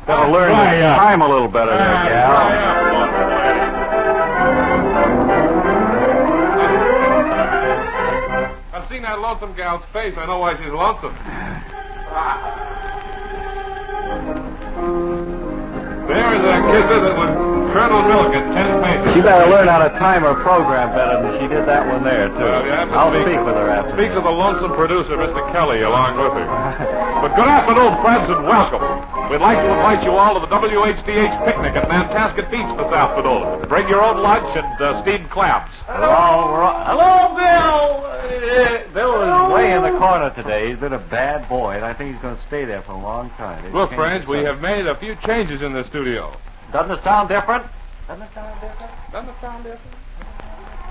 Gotta learn to time a little better there, gal. I've seen that lonesome gal's face. I know why she's lonesome. There's a kisser that would Colonel Milk at 10 paces. She better learn how to time her program better than she did that one there, too. Well, you have to I'll speak with her after. Speak to the lonesome producer, Mr. Kelly, along with her. But good afternoon, friends, and welcome. We'd like to invite you all to the WHDH picnic at Nantasket Beach this afternoon. Bring your own lunch and steamed clams. Hello, Bill! Bill is way in the corner today. He's been a bad boy, and I think he's going to stay there for a long time. Look, friends, we have made a few changes in the studio. Doesn't it sound different? Doesn't it sound different?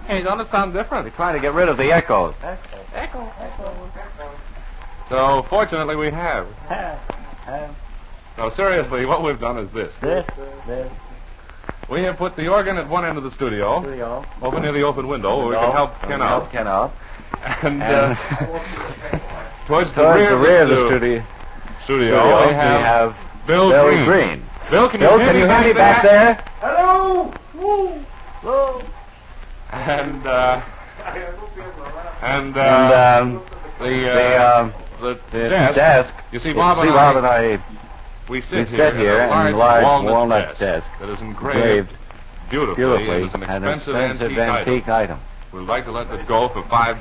Hey, doesn't it sound different? We're trying to get rid of the echoes. Echo. So, fortunately, we have. No, seriously, what we've done is this. We have put the organ at one end of the studio. Over near the open window, where we can help Ken out. And towards the rear of the studio, we have Bill Green. Bill, can you hear me back there? Hello! Hello! And the desk. You see, Bob and I, we sit here at a large walnut desk that is engraved beautifully and is an expensive antique item. We'd like to let it go for $5.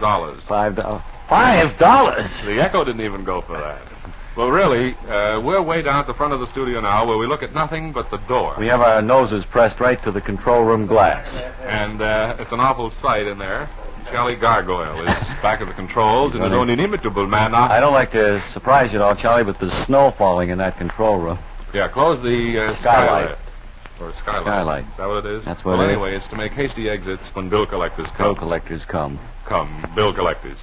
$5? The echo didn't even go for that. Well, really, we're way down at the front of the studio now where we look at nothing but the door. We have our noses pressed right to the control room glass. And it's an awful sight in there. Charlie Gargoyle is back at the controls and his own inimitable manner. I don't like to surprise you at all, Charlie, but there's snow falling in that control room. Yeah, close the skylight. Or skylight. Is that what it is? That's what it is. Well, anyway, it's to make hasty exits when bill collectors come. Bill collectors come. Bill collectors.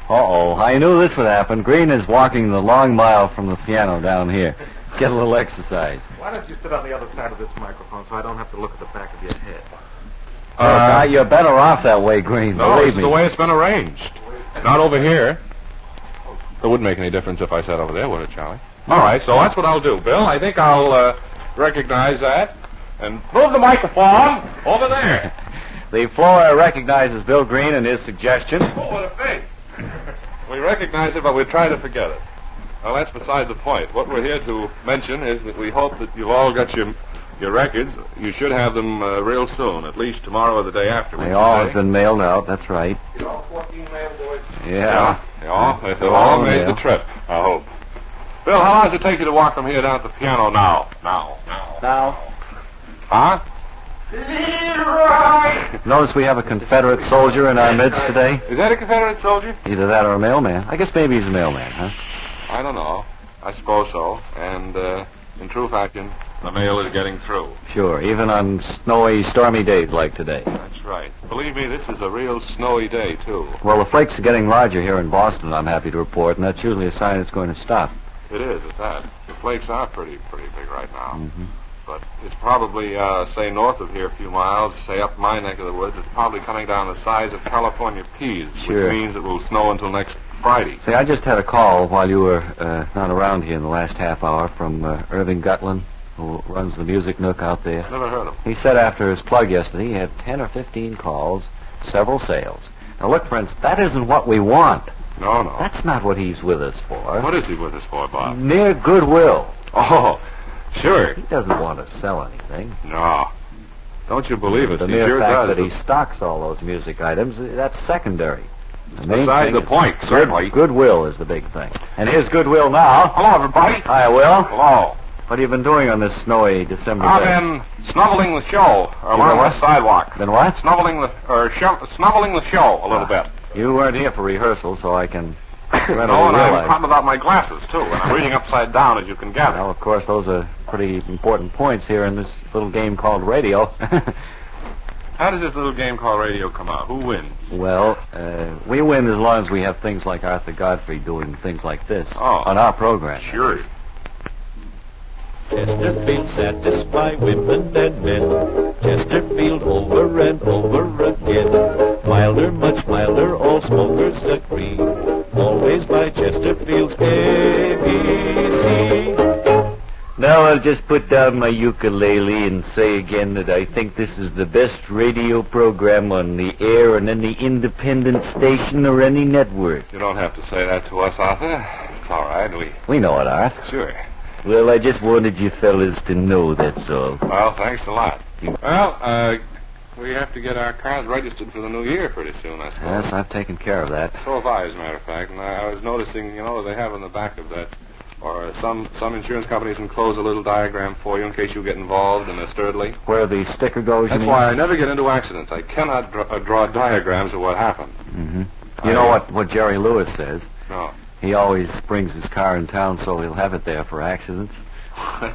Uh-oh, I knew this would happen. Green is walking the long mile from the piano down here. Get a little exercise. Why don't you sit on the other side of this microphone so I don't have to look at the back of your head? You're better off that way, Green. No, Believe it's me. the way it's been arranged. Not over here. It wouldn't make any difference if I sat over there, would it, Charlie? All right, so that's what I'll do, Bill. I think I'll recognize that and move the microphone over there. The floor recognizes Bill Green and his suggestion. Oh, what a thing. We recognize it, but we try to forget it. Well, that's beside the point. What we're here to mention is that we hope that you've all got your records. You should have them real soon, at least tomorrow or the day after. They all have been mailed out, that's right. You all 14 mail boys? Yeah. They've all made the trip, I hope. Bill, how long does it take you to walk from here down to the piano now? Now. Huh? Right. Notice we have a Confederate soldier in our midst today. Is that a Confederate soldier? Either that or a mailman. I guess maybe he's a mailman, huh? I don't know. I suppose so. And in true fashion, the mail is getting through. Sure, even on snowy, stormy days like today. That's right. Believe me, this is a real snowy day, too. Well, the flakes are getting larger here in Boston, I'm happy to report, and that's usually a sign it's going to stop. It is, at that. The flakes are pretty big right now. Mm-hmm. But it's probably, say, north of here a few miles, say up my neck of the woods, it's probably coming down the size of California peas, Sure. which means it will snow until next Friday. Say, I just had a call while you were not around here in the last half hour from Irving Gutlin, who runs the Music Nook out there. Never heard of him. He said after his plug yesterday he had 10 or 15 calls, several sales. Now, look, friends, that isn't what we want. No. That's not what he's with us for. What is he with us for, Bob? Mere goodwill. Oh, sure. He doesn't want to sell anything. No. Don't you believe it? The He mere sure fact does. that he stocks all those music items, that's secondary. The main Beside thing the is point, certainly. Goodwill is the big thing. And his goodwill now. Hello, everybody. Hi, Will. Hello. What have you been doing on this snowy December day? I've been snubbling the show along what? the sidewalk. Been what? Snubbling the show a little bit. You weren't here for rehearsal, so I can readily No, and I'm realize. caught without my glasses, too, and I'm reading upside down, as you can gather. Well, of course, those are pretty important points here in this little game called radio. How does this little game called radio come out? Who wins? Well, we win as long as we have things like Arthur Godfrey doing things like this on our program. Sure. Chesterfield satisfy women and men. Chesterfield over and over again. Milder, much milder, all smokers agree. Always by Chesterfield's ABC. Now I'll just put down my ukulele and say again that I think this is the best radio program on the air on any independent station or any network. You don't have to say that to us, Arthur. It's all right. We know it, Art. Sure. Well, I just wanted you fellas to know, that's all. Well, thanks a lot. Well, we have to get our cars registered for the new year pretty soon, I suppose. Yes, I've taken care of that. So have I, as a matter of fact. And I was noticing, they have on the back of that, or some insurance companies enclose a little diagram for you in case you get involved in a sturdly. Where the sticker goes, That's why I never get into accidents. I cannot draw diagrams of what happened. Mm-hmm. You know what Jerry Lewis says? No. He always brings his car in town so he'll have it there for accidents.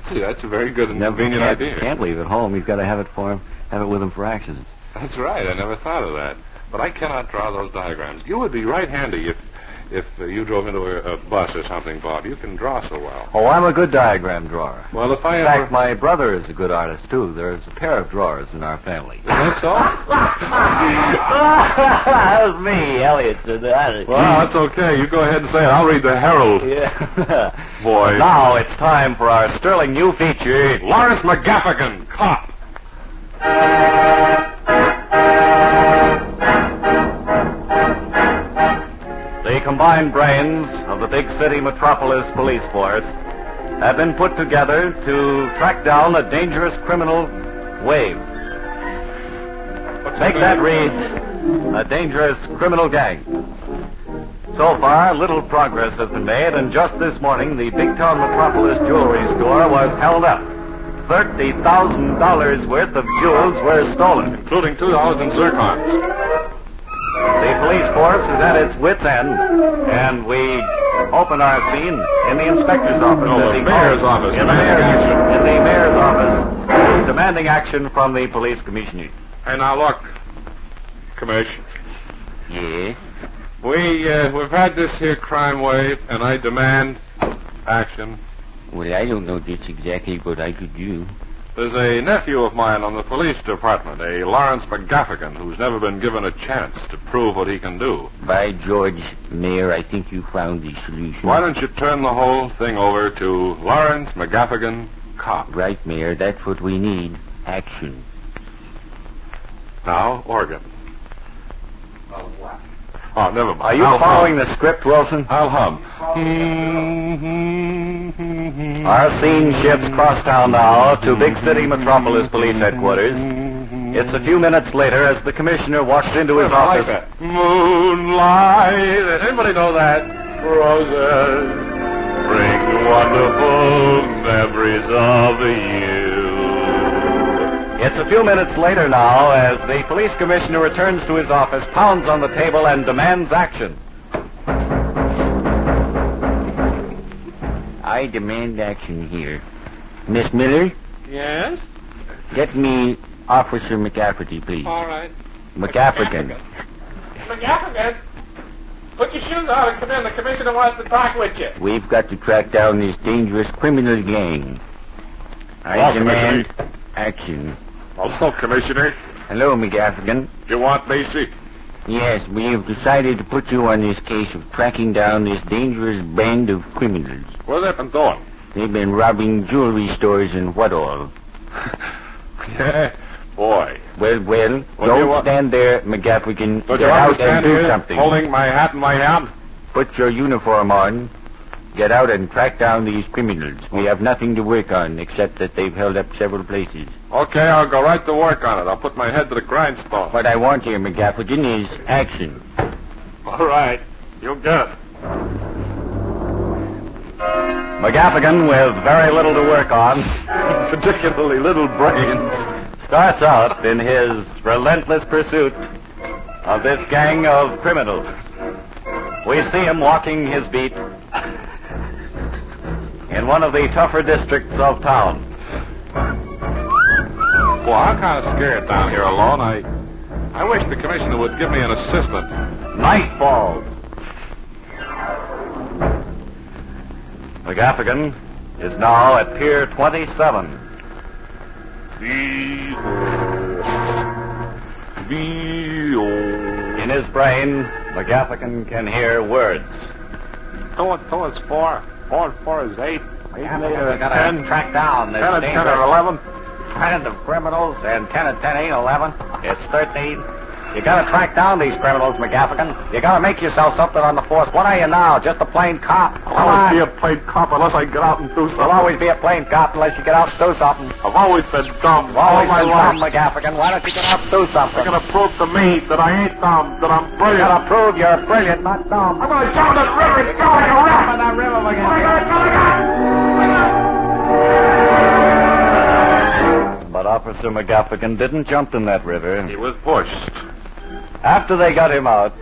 That's a very good and convenient idea. Can't leave it home. He's got to have it for him. Have it with him for accidents. That's right. I never thought of that. But I cannot draw those diagrams. You would be right handy if you drove into a bus or something, Bob. You can draw so well. Oh, I'm a good diagram drawer. Well, if I In fact, my brother is a good artist, too. There's a pair of drawers in our family. Is that so? That was me, Elliot. Well, that's okay. You go ahead and say it. I'll read the Herald. Yeah. Boy. Now it's time for our sterling new feature, Lawrence McGaffigan, cop. The combined brains of the big city metropolis police force have been put together to track down a dangerous criminal wave. Make that read, a dangerous criminal gang. So far, little progress has been made, and just this morning, the big town metropolis jewelry store was held up. $30,000 worth of jewels were stolen, including $2 in zircons. The police force is at its wit's end, and we open our scene in the inspector's office. No, the mayor's office. In the mayor's office, demanding action from the police commissioner. Hey, now look, Commissioner. Yeah? We've had this here crime wave, and I demand action. Well, I don't know just exactly what I could do. There's a nephew of mine on the police department, a Lawrence McGaffigan, who's never been given a chance to prove what he can do. By George, Mayor, I think you found the solution. Why don't you turn the whole thing over to Lawrence McGaffigan, cop? Right, Mayor, that's what we need. Action. Now, organ. Oh, never mind. Are you following the script, Wilson? I'll hum. Our scene shifts crosstown now to big city metropolis police headquarters. It's a few minutes later as the commissioner walks into his office. Like that. Moonlight. Anybody know that? Roses bring wonderful memories of you. It's a few minutes later now as the police commissioner returns to his office, pounds on the table, and demands action. I demand action here. Miss Miller? Yes? Get me Officer McCafferty, please. All right. McGaffigan. McGaffigan? Put your shoes on and come in. The commissioner wants to talk with you. We've got to track down this dangerous criminal gang. I Hello, demand action. Hello, Commissioner. Hello, McGaffigan. You want Macy? Yes, we have decided to put you on this case of tracking down this dangerous band of criminals. What have they been doing? They've been robbing jewelry stores and what all. Yeah, boy. Well, don't stand there, McGaffigan. Don't Get you out and do here, something. holding my hat in my hand? Put your uniform on. Get out and track down these criminals. We have nothing to work on except that they've held up several places. Okay, I'll go right to work on it. I'll put my head to the grindstone. What I want here, McGaffigan, is action. All right. You good. McGaffigan, with very little to work on, Particularly little brains. starts out in his relentless pursuit of this gang of criminals. We see him walking his beat in one of the tougher districts of town. Well, I'm kind of scared down here alone. I wish the commissioner would give me an assistant. Night falls. McGaffigan is now at Pier 27. In his brain, McGaffigan can hear words. 2 and 2 is 4. 4 and 4 is 8. We gotta track down this 10 or 11 kind of criminals, and 10 and 10 ain't 11. It's 13. You gotta track down these criminals, McGaffigan. You gotta make yourself something on the force. What are you now? Just a plain cop? I'll always be a plain cop unless I get out and do something. You'll always be a plain cop unless you get out and do something. I've always been dumb. You've always been dumb, McGaffigan. Why don't you get out and do something? You're gonna prove to me that I ain't dumb, that I'm brilliant. You gotta prove you're brilliant, not dumb. I'm gonna jump in that river and go like a rat. Jump in that river, McGaffigan. But Officer McGaffigan didn't jump in that river. He was pushed. After they got him out,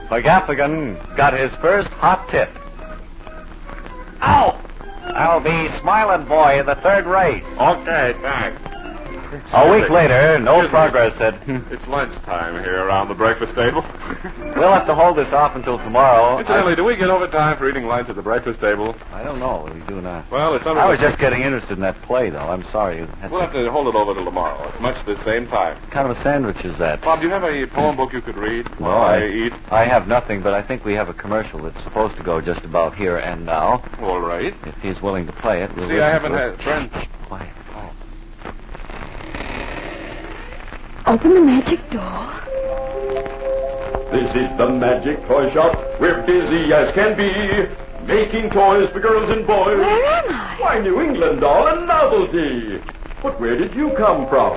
McGaffigan got his first hot tip. Ow! That'll be Smiling Boy in the third race. Okay, thanks. A week later, no progress said. It's lunchtime here around the breakfast table. We'll have to hold this off until tomorrow. Incidentally, do we get overtime for eating lunch at the breakfast table? I don't know. We do not. Well, it's I was just getting interested in that play, though. I'm sorry. We'll have to hold it over till tomorrow. It's much the same time. What kind of a sandwich is that? Bob, do you have a poem book you could read while I eat? I have nothing, but I think we have a commercial that's supposed to go just about here and now. All right. If he's willing to play it, we'll See, I haven't had friends. Quiet. Open the magic door. This is the magic toy shop. We're busy as can be, making toys for girls and boys. Where am I? Why, New England doll, a novelty. But where did you come from?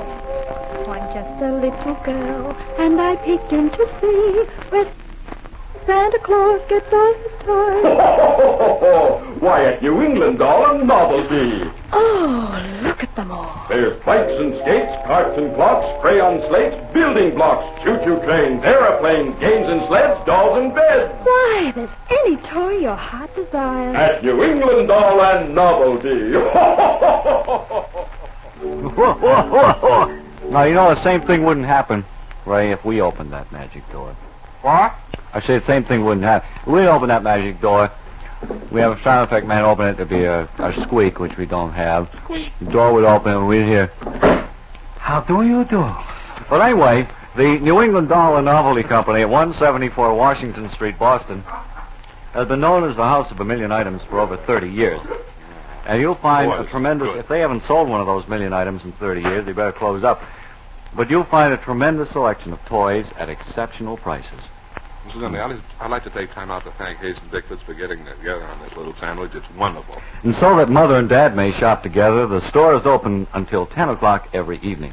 I'm just a little girl, and I peeked in to see where Santa Claus gets all his toys. Why, at New England doll, a novelty. Oh, look at them all. There's bikes and skates, carts and clocks, crayon slates, building blocks, choo-choo trains, aeroplanes, games and sleds, dolls and beds. Why, there's any toy your heart desires. At New England doll and novelty. Now, you know, the same thing wouldn't happen, Ray, if we opened that magic door. What? I say the same thing wouldn't happen. If we open that magic door, we have a sound effect man open it, there'd be a squeak, which we don't have. Squeak. The door would open and we'd hear, how do you do? But anyway, the New England Doll and Novelty Company at 174 Washington Street, Boston, has been known as the House of a Million Items for over 30 years. And you'll find a tremendous, if they haven't sold one of those million items in 30 years, they better close up. But you'll find a tremendous selection of toys at exceptional prices. Incidentally, I'd like to take time out to thank Hayes and Dicklets for getting together on this little sandwich. It's wonderful. And so that Mother and Dad may shop together, the store is open until 10 o'clock every evening.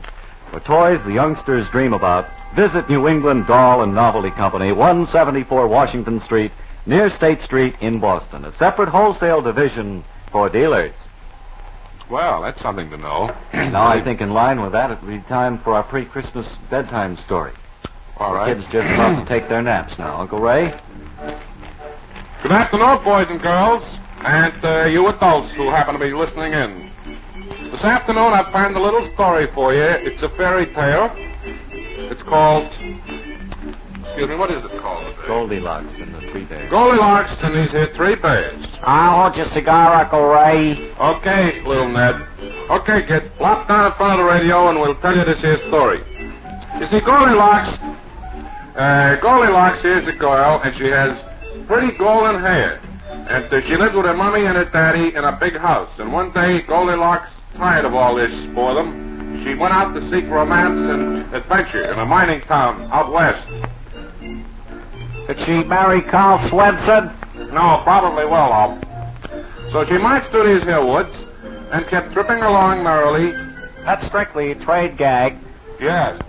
For toys the youngsters dream about, visit New England Doll and Novelty Company, 174 Washington Street, near State Street in Boston, a separate wholesale division for dealers. Well, that's something to know. Now, I think in line with that, it'll be time for our pre-Christmas bedtime story. All right. The kids just about to take their naps now. Uncle Ray? Good afternoon, boys and girls, and you adults who happen to be listening in. This afternoon, I planned a little story for you. It's a fairy tale. It's called... Excuse me, what is it called? Goldilocks and the Three Bears. Goldilocks and these here three bears. I'll hold your cigar, Uncle Ray. Okay, little Ned. Okay, kid, flop down in front of the radio and we'll tell you this here story. You see, Goldilocks here's a girl, and she has pretty golden hair. And she lived with her mommy and her daddy in a big house. And one day, Goldilocks, tired of all this for them, she went out to seek romance and adventure in a mining town out west. Did she marry Carl Swenson? No, probably well off. So she marched through these here woods and kept tripping along merrily. That's strictly a trade gag. Yes.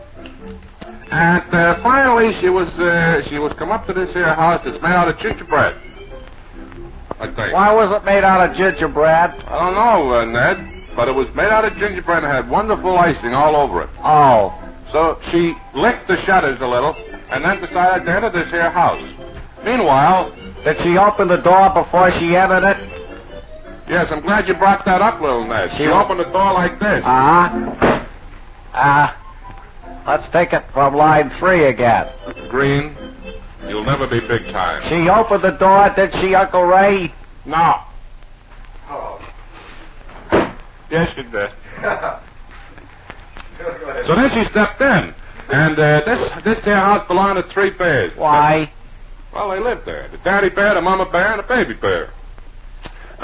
And finally, she was come up to this here house that's made out of gingerbread. I think. Why was it made out of gingerbread? I don't know, Ned, but it was made out of gingerbread and had wonderful icing all over it. Oh. So she licked the shutters a little and then decided to enter this here house. Meanwhile... Did she open the door before she entered it? Yes, I'm glad you brought that up, little Ned. She opened the door like this. Let's take it from line 3 again. Green, you'll never be big time. She opened the door, did she, Uncle Ray? No. Oh. Yes, she did. So then she stepped in. And this here house belonged to three bears. Why? Well, they lived there. The daddy bear, the mama bear, and the baby bear.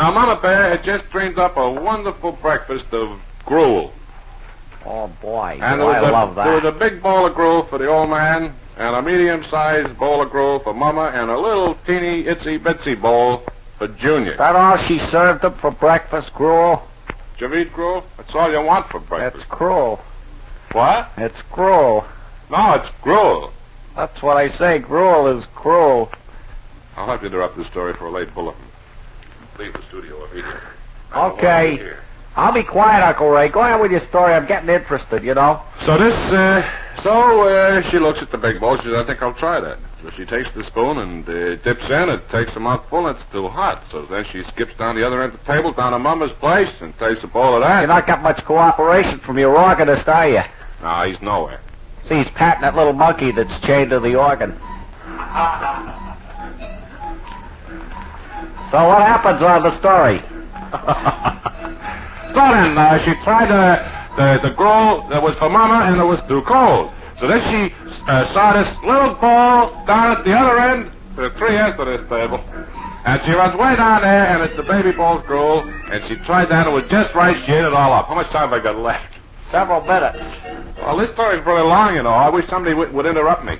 Now, Mama Bear had just dreamed up a wonderful breakfast of gruel. Oh, boy. And I love that. There was a big bowl of gruel for the old man, and a medium-sized bowl of gruel for Mama, and a little teeny, itsy-bitsy bowl for Junior. That all she served up for breakfast, gruel? Did you eat gruel? That's all you want for breakfast. It's cruel. What? It's gruel. No, it's gruel. That's what I say. Gruel is cruel. I'll have to interrupt this story for a late bulletin. Leave the studio immediately. Okay. I'll be quiet, Uncle Ray. Go ahead with your story. I'm getting interested, you know. So she looks at the big bowl. She says, I think I'll try that. So she takes the spoon and dips in. It takes a mouthful, and it's too hot. So then she skips down the other end of the table, down to Mama's place, and takes a bowl of that. You're not got much cooperation from your organist, are you? No, he's nowhere. See, he's patting that little monkey that's chained to the organ. So what happens on the story? So then, she tried the gruel that was for Mama, and it was too cold. So then she saw this little bowl down at the other end. There are 3 ends to this table. And she runs way down there, and it's the baby bowl's gruel, and she tried that, and it was just right. She ate it all up. How much time have I got left? Several minutes. Well, this story's pretty long, you know. I wish somebody would interrupt me.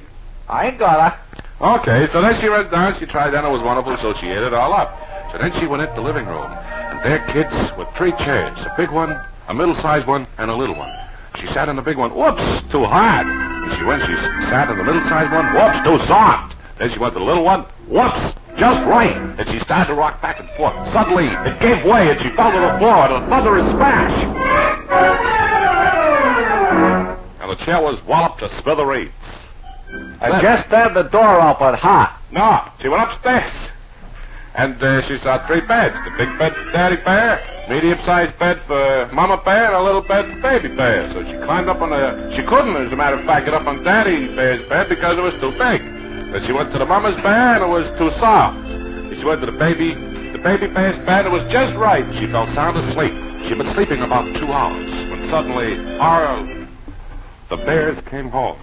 I ain't gonna. Okay, so then she runs down, she tried that, and it was wonderful, so she ate it all up. So then she went into the living room, and there, kids, were 3 chairs, a big one, a middle-sized one, and a little one. She sat in the big one. Whoops, too hard. And she sat in the middle-sized one. Whoops, too soft. Then she went to the little one. Whoops, just right. And she started to rock back and forth. Suddenly, it gave way, and she fell to the floor in a thunderous smash. And the chair was walloped to smithereens. And just then the door opened hot. No, she went upstairs. And she saw 3 beds. The big bed for Daddy Bear, medium-sized bed for Mama Bear, and a little bed for Baby Bear. So she climbed up on she couldn't, as a matter of fact, get up on Daddy Bear's bed because it was too big. Then she went to the Mama's Bear, and it was too soft. And she went to the Baby Bear's bed, and it was just right. She fell sound asleep. She'd been sleeping about 2 hours when suddenly the bears came home.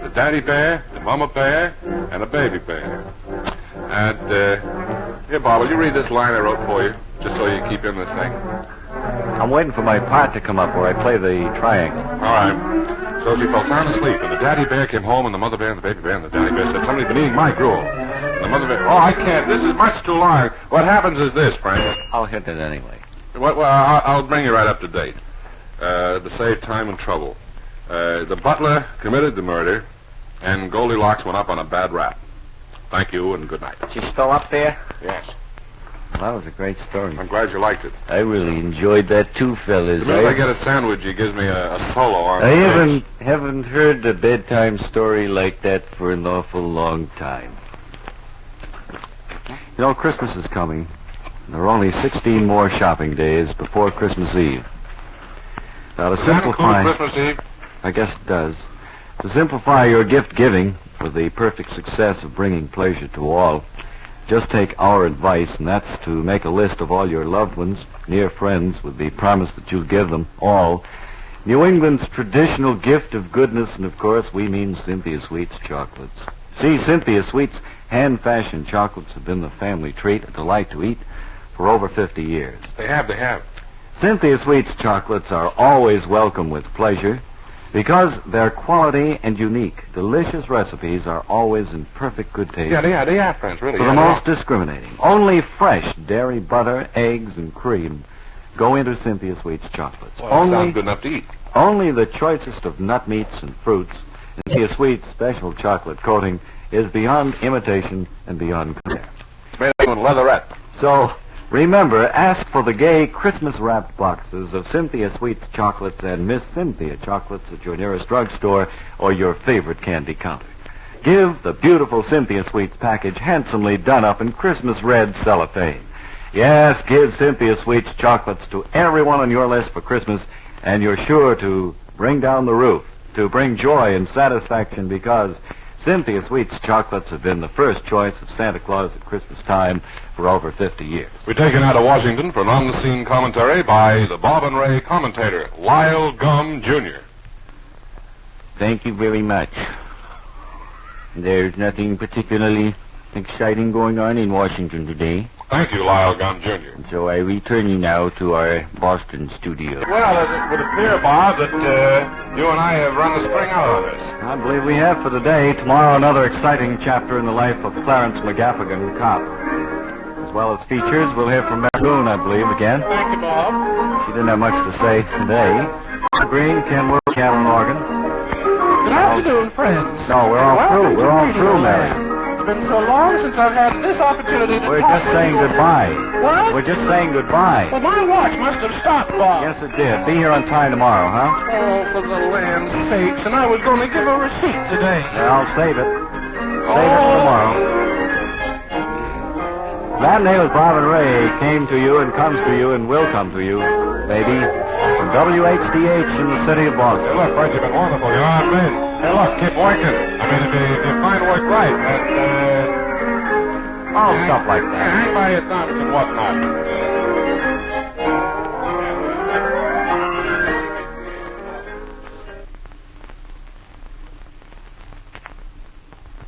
The Daddy Bear, the Mama Bear, and the Baby Bear. And, here, Bob, will you read this line I wrote for you, just so you keep in this thing? I'm waiting for my part to come up where I play the triangle. All right. So she fell sound asleep, and the Daddy Bear came home, and the Mother Bear and the Baby Bear and the Daddy Bear said, somebody's been eating my gruel. And the Mother Bear, I can't. This is much too long. What happens is this, Frank. I'll hit it anyway. Well, I'll bring you right up to date, to save time and trouble. The butler committed the murder, and Goldilocks went up on a bad rap. Thank you, and good night. She's still up there? Yes. Well, that was a great story. I'm glad you liked it. I really enjoyed that too, fellas. The minute I get a sandwich, he gives me a solo on I haven't heard a bedtime story like that for an awful long time. You know, Christmas is coming. There are only 16 more shopping days before Christmas Eve. Now, to simplify... Does that include Christmas Eve? I guess it does. To simplify your gift giving for the perfect success of bringing pleasure to all, just take our advice, and that's to make a list of all your loved ones, near friends, with the promise that you'll give them all New England's traditional gift of goodness, and of course we mean Cynthia Sweet's chocolates. See, Cynthia Sweet's hand-fashioned chocolates have been the family treat, a delight to eat, for over 50 years. They have. Cynthia Sweet's chocolates are always welcome with pleasure, because their quality and unique, delicious recipes are always in perfect good taste. Yeah, they are, friends, really. For the most discriminating. Only fresh dairy, butter, eggs, and cream go into Cynthia Sweet's chocolates. Well, that sounds good enough to eat. Only the choicest of nut meats and fruits. Cynthia Sweet's special chocolate coating is beyond imitation and beyond compare. It's made out of leatherette. So, remember, ask for the gay Christmas-wrapped boxes of Cynthia Sweet's chocolates and Miss Cynthia chocolates at your nearest drugstore or your favorite candy counter. Give the beautiful Cynthia Sweet's package handsomely done up in Christmas red cellophane. Yes, give Cynthia Sweet's chocolates to everyone on your list for Christmas, and you're sure to bring down the roof, to bring joy and satisfaction, because Cynthia Sweet's chocolates have been the first choice of Santa Claus at Christmas time for over 50 years. We're taken out of Washington for an on-the-scene commentary by the Bob and Ray commentator, Lyle Gum, Jr. Thank you very much. There's nothing particularly exciting going on in Washington today. Thank you, Lyle Gunn, Jr. And so I return you now to our Boston studio. Well, it would appear, Bob, that you and I have run the string out on this. I believe we have for the day. Tomorrow, another exciting chapter in the life of Clarence McGaffigan, cop. As well as features, we'll hear from Mary Boone, I believe, again. Thank you, Bob. She didn't have much to say today. Green, Ken Will, Cattle Morgan. Good afternoon, friends. No, we're all through. We're all through, Mary. It's been so long since I've had this opportunity to We're talk just saying goodbye. What? We're just saying goodbye. Well, my watch must have stopped, Bob. Yes, it did. Be here on time tomorrow, huh? Oh, for the land's sakes. And I was going to give a receipt today. Yeah, I'll save it. Save it for tomorrow. Matinee with Bob and Ray came to you and comes to you and will come to you, maybe, from WHDH in the city of Boston. Hey, look, Fred, you've been wonderful. You know what I mean? Hey, look, keep working. I mean, if you find work right, all stuff like that. Hang by your thumbs and whatnot.